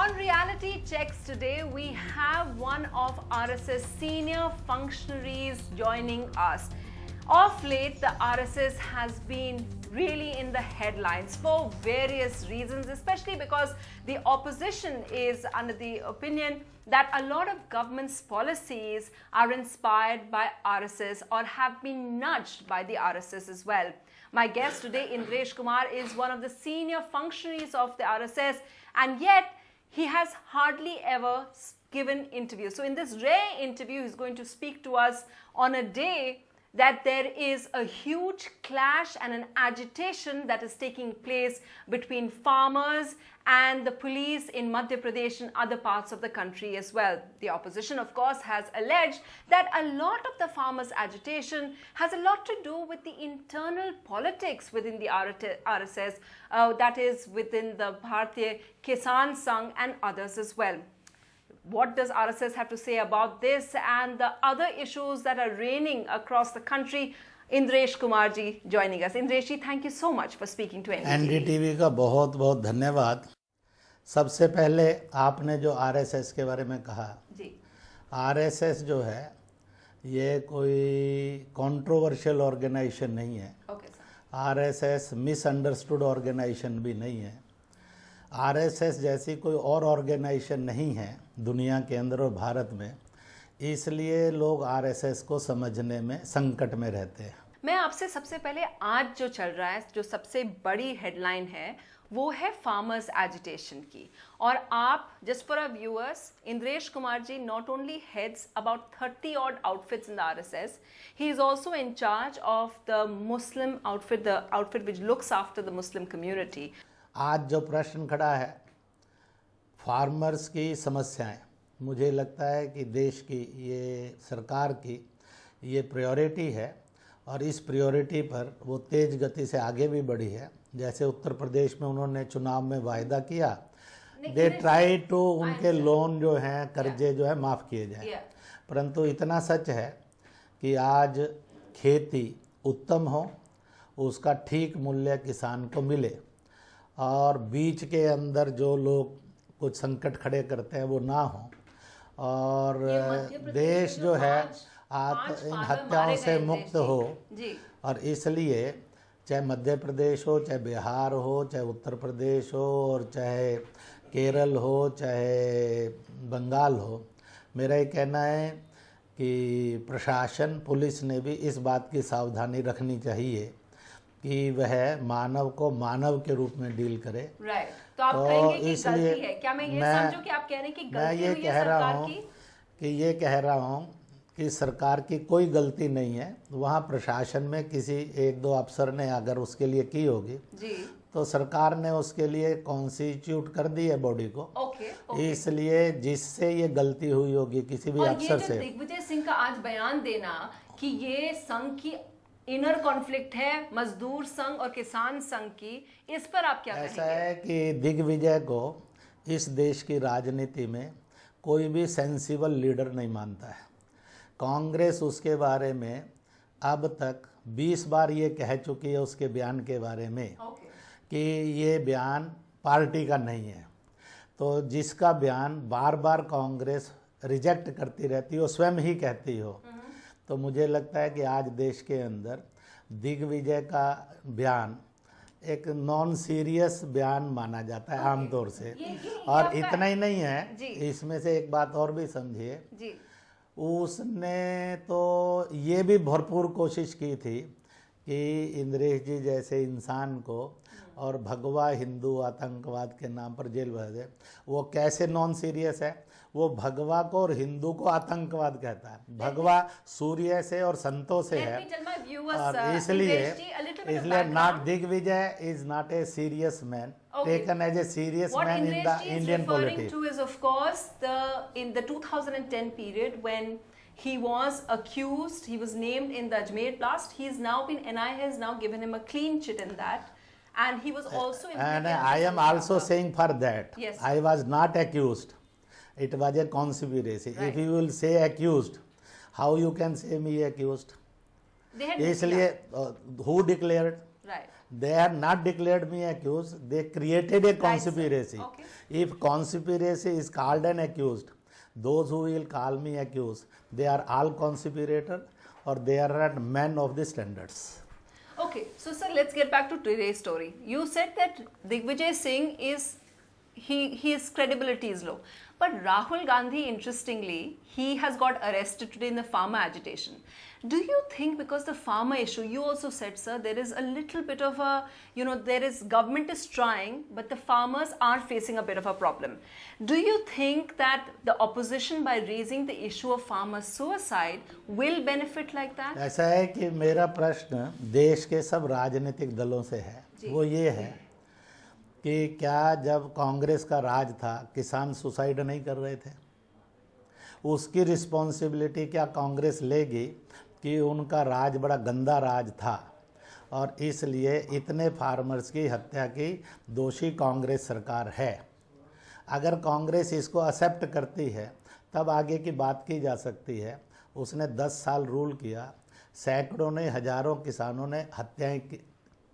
On Reality Checks today, we have one of RSS senior functionaries joining us. Of late, the RSS has been really in the headlines for various reasons, especially because the opposition is under the opinion that a lot of government's policies are inspired by RSS or have been nudged by the RSS as well. My guest today, Indresh Kumar, is one of the senior functionaries of the RSS, and yet he has hardly ever given interviews. So in this rare interview, he's going to speak to us on a day that there is a huge clash and an agitation that is taking place between farmers and the police in Madhya Pradesh and other parts of the country as well. The opposition, of course, has alleged that a lot of the farmers' agitation has a lot to do with the internal politics within the RSS, that is within the Bharatiya Kisan Sangh and others as well. What does RSS have to say about this and the other issues that are reigning across the country? Indresh Kumar ji joining us. Indresh ji, thank you so much for speaking to NDTV का बहुत बहुत धन्यवाद। सबसे पहले आपने जो RSS के बारे में कहा जी, RSS जो है ये कोई कंट्रोवर्शियल ऑर्गेनाइजेशन नहीं है। RSS मिसअंडरस्टूड ऑर्गेनाइजेशन भी नहीं है। RSS जैसी कोई और ऑर्गेनाइजेशन नहीं है दुनिया के अंदर और भारत में, इसलिए लोग RSS को समझने में संकट में रहते हैं। मैं आपसे सबसे पहले आज जो चल रहा है, जो सबसे बड़ी हेडलाइन है, वो है फार्मर्स एजिटेशन की। और आप, just for our viewers, Indresh Kumar ji not only heads about 30 odd outfits in the RSS, he is also in charge of the Muslim outfit, the outfit which looks after the Muslim community. आज जो प्रश्न खड़ा है farmers की समस्याएं, मुझे लगता है कि देश की ये सरकार की ये प्रायोरिटी है और इस प्रायोरिटी पर वो तेज़ गति से आगे भी बढ़ी है। जैसे उत्तर प्रदेश में उन्होंने चुनाव में वायदा किया, दे ट्राई टू उनके लोन जो हैं, कर्जे जो है माफ़ किए जाए, परंतु इतना सच है कि आज खेती उत्तम हो, उसका ठीक मूल्य किसान को मिले और बीच के अंदर जो लोग कुछ संकट खड़े करते हैं वो ना हो, और देश जो है इन हत्याओं से मुक्त हो। और इसलिए चाहे मध्य प्रदेश हो, चाहे बिहार हो, चाहे उत्तर प्रदेश हो, और चाहे केरल हो, चाहे बंगाल हो, मेरा ये कहना है कि प्रशासन, पुलिस ने भी इस बात की सावधानी रखनी चाहिए कि वह मानव को मानव के रूप में डील करे। तो आप कहेंगे कि गलती है क्या? मैं ये समझूं कि आप कह रहे हैं कि गलती हुई है सरकार की? ये कह रहा हूँ कि सरकार की कोई गलती नहीं है। वहाँ प्रशासन में किसी एक दो अफसर ने अगर उसके लिए की होगी जी, तो सरकार ने उसके लिए कॉन्स्टिट्यूट कर दी है बॉडी को। इसलिए जिससे ये गलती हुई होगी किसी भी अफसर से। दिग्विजय सिंह का आज बयान देना कि ये संघ की इनर कॉन्फ्लिक्ट है, मजदूर संघ और किसान संघ की, इस पर आप क्या कहेंगे? ऐसा है कि दिग्विजय को इस देश की राजनीति में कोई भी सेंसिबल लीडर नहीं मानता है। कांग्रेस उसके बारे में अब तक 20 बार ये कह चुकी है उसके बयान के बारे में कि ये बयान पार्टी का नहीं है। तो जिसका बयान बार बार कांग्रेस रिजेक्ट करती रहती हो, स्वयं ही कहती हो, तो मुझे लगता है कि आज देश के अंदर दिग्विजय का बयान एक नॉन सीरियस बयान माना जाता है आमतौर से। और इतना ही नहीं है, इसमें से एक बात और भी समझिए, उसने तो ये भी भरपूर कोशिश की थी कि इंद्रेश जी जैसे इंसान को और भगवा हिंदू आतंकवाद के नाम पर जेल भेज दे। वो कैसे नॉन सीरियस है? वो भगवा को और हिंदू को आतंकवाद कहता है। भगवा सूर्य से और संतों से है, और इसलिए not Digvijay is not a serious man taken as a serious man in the Indian politics. What Indresh ji is referring to is, of course, in the 2010 period when he was accused, he was named in the Ajmer blast. He's now been, NIA has now given him a clean chit in that, and he was also. And I am also saying for that. Yes. I was not accused. It was a conspiracy. If you will say accused, how you can say me accused? They had इसलिए who declared? Right. They have not declared me accused. They created a conspiracy. Okay. If conspiracy is called an accused, those who will call me accused, they are all conspirators or they are not men of the standards. Okay, so sir, let's get back to today's story. You said that Digvijay Singh is his credibility is low, but Rahul Gandhi, interestingly, he has got arrested today in the farmer agitation. Do you think because the farmer issue, you also said, sir, there is a little bit of a, there is government is trying, but the farmers are facing a bit of a problem. Do you think that the opposition by raising the issue of farmer suicide will benefit like that? ऐसा है कि मेरा प्रश्न देश के सब राजनीतिक दलों से है, वो ये है कि क्या जब कांग्रेस का राज था किसान सुसाइड नहीं कर रहे थे? उसकी रिस्पॉन्सिबिलिटी क्या कांग्रेस लेगी कि उनका राज बड़ा गंदा राज था और इसलिए इतने फार्मर्स की हत्या की दोषी कांग्रेस सरकार है? अगर कांग्रेस इसको एक्सेप्ट करती है तब आगे की बात की जा सकती है। उसने 10 साल रूल किया, सैकड़ों ने हजारों किसानों ने हत्याएं की,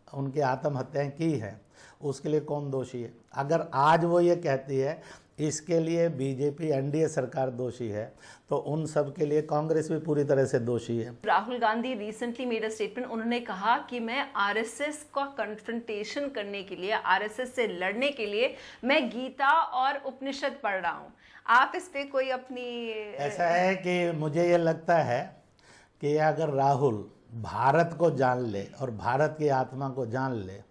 उनकी आत्महत्याएं की हैं, उसके लिए कौन दोषी है? अगर आज वो ये कहती है इसके लिए बीजेपी एनडीए सरकार दोषी है, तो उन सब के लिए कांग्रेस भी पूरी तरह से दोषी है। Rahul Gandhi recently made a statement, उन्होंने कहा कि मैं आरएसएस का कन्फ्रंटेशन करने के लिए, आरएसएस से लड़ने के लिए मैं गीता और उपनिषद पढ़ रहा हूँ। आप इस पे कोई अपनी? ऐसा है कि मुझे ये लगता है कि अगर राहुल भारत को जान ले और भारत की आत्मा को जान ले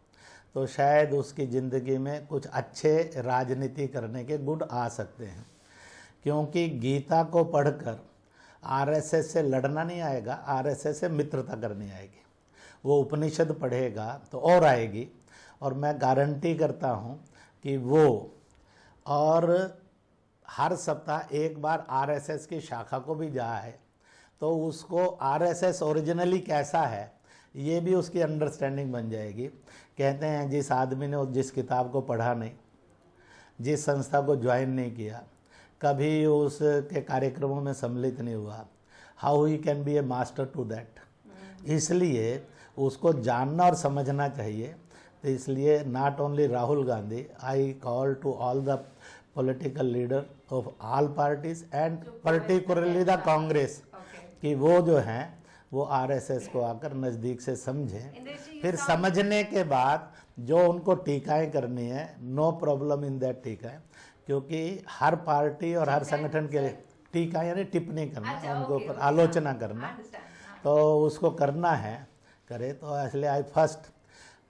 तो शायद उसकी ज़िंदगी में कुछ अच्छे राजनीति करने के गुण आ सकते हैं, क्योंकि गीता को पढ़कर आरएसएस से लड़ना नहीं आएगा, आरएसएस से मित्रता करनी आएगी। वो उपनिषद पढ़ेगा तो और आएगी, और मैं गारंटी करता हूँ कि वो और हर सप्ताह एक बार आरएसएस की शाखा को भी जाए तो उसको आरएसएस ओरिजिनली कैसा है ये भी उसकी अंडरस्टैंडिंग बन जाएगी। कहते हैं जिस आदमी ने जिस किताब को पढ़ा नहीं, जिस संस्था को ज्वाइन नहीं किया, कभी उसके कार्यक्रमों में सम्मिलित नहीं हुआ, how he can be a master to that. इसलिए उसको जानना और समझना चाहिए। तो इसलिए not only Rahul Gandhi, I call to all the political leader of all parties and particularly the Congress कि वो जो हैं वो आरएसएस को आकर नज़दीक से समझें। फिर समझने के बाद जो उनको टीकाएं करनी है, नो प्रॉब्लम इन दैट टीकाएं, क्योंकि हर पार्टी और हर संगठन के लिए टीका यानी टिप्पणी करना, उनके ऊपर आलोचना करना, तो उसको करना है, करे तो इसलिए आई फर्स्ट।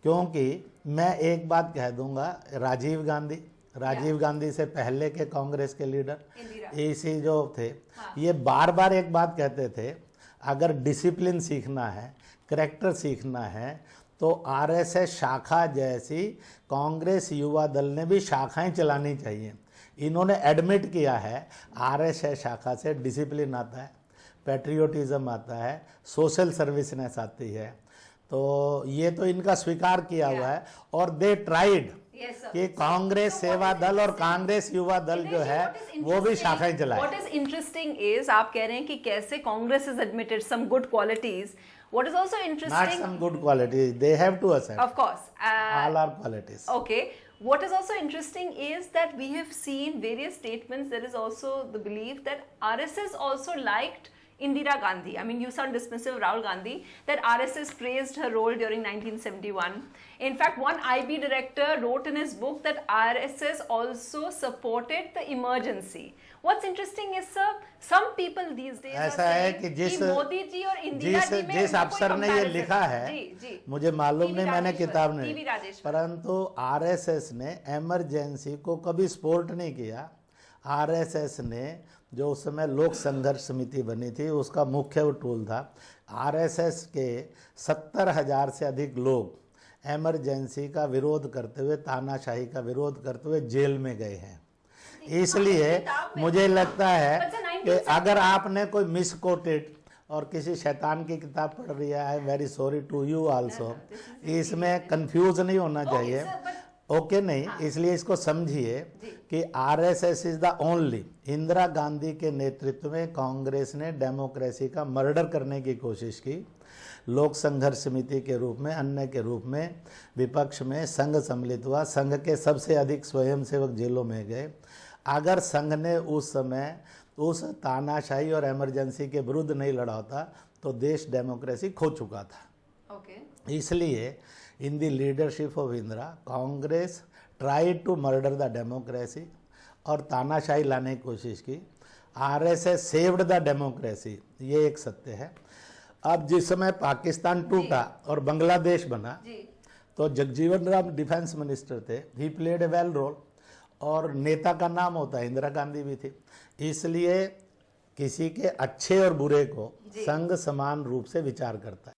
क्योंकि मैं एक बात कह दूंगा, राजीव गांधी से पहले के कांग्रेस के लीडर इसी जो थे, ये बार बार एक बात कहते थे, अगर डिसिप्लिन सीखना है, करैक्टर सीखना है, तो आरएसएस शाखा जैसी कांग्रेस युवा दल ने भी शाखाएं चलानी चाहिए। इन्होंने एडमिट किया है आरएसएस शाखा से डिसिप्लिन आता है, पैट्रियोटिज्म आता है, सोशल सर्विसनेस आती है, तो ये तो इनका स्वीकार किया हुआ है। और दे ट्राइड कि कांग्रेस सेवा दल और कांग्रेस युवा दल जो है वो भी शाखाएं चलाए। What is interesting is आप कह रहे हैं कि कैसे Congress has admitted some good qualities. What is also interesting, not some good qualities, they have to accept, of course, all are qualities. Okay, what is also interesting is that we have seen various statements. There is also the belief that RSS also liked Indira Gandhi. I mean, you sound dismissive of Rahul Gandhi, that RSS praised her role during 1971. In fact, one IB director wrote in his book that RSS also supported the emergency. What's interesting is, sir, some people these days ऐसा are है saying कि जिस मोदी जी और इंदिरा जी में जिस अफसर ने ये लिखा है, जी, मुझे मालूम नहीं, मैंने किताब नहीं, राजेश्वर, परंतु आरएसएस ने इमरजेंसी को कभी सपोर्ट नहीं किया। आरएसएस ने जो उस समय लोक संघर्ष समिति बनी थी उसका मुख्य टूल था। आरएसएस के 70,000 से अधिक लोग इमरजेंसी का विरोध करते हुए, तानाशाही का विरोध करते हुए जेल में गए हैं। इसलिए मुझे लगता है कि अगर आपने कोई मिसकोटेड और किसी शैतान की किताब पढ़ रही है, I am very sorry to you also, इसमें कंफ्यूज नहीं होना चाहिए। ओके नहीं, इसलिए इसको समझिए जी। कि RSS is the only, Indira Gandhi के नेतृत्व में कांग्रेस ने डेमोक्रेसी का मर्डर करने की कोशिश की। लोक संघर्ष समिति के रूप में, अन्य के रूप में विपक्ष में संघ सम्मिलित हुआ। संघ के सबसे अधिक स्वयंसेवक जेलों में गए। अगर संघ ने उस समय उस तानाशाही और इमरजेंसी के विरुद्ध नहीं लड़ा होता तो देश डेमोक्रेसी खो चुका था। ओके। इसलिए in the leadership of Indira, Congress tried to murder the democracy और तानाशाही लाने की कोशिश की। आरएसएस सेव्ड द डेमोक्रेसी, ये एक सत्य है। अब जिस समय पाकिस्तान टूटा और बांग्लादेश बना जी। तो जगजीवन राम डिफेंस मिनिस्टर थे, he played a well role, और नेता का नाम होता है इंदिरा गांधी भी थी। इसलिए किसी के अच्छे और बुरे को जी। संघ समान रूप से विचार करता है।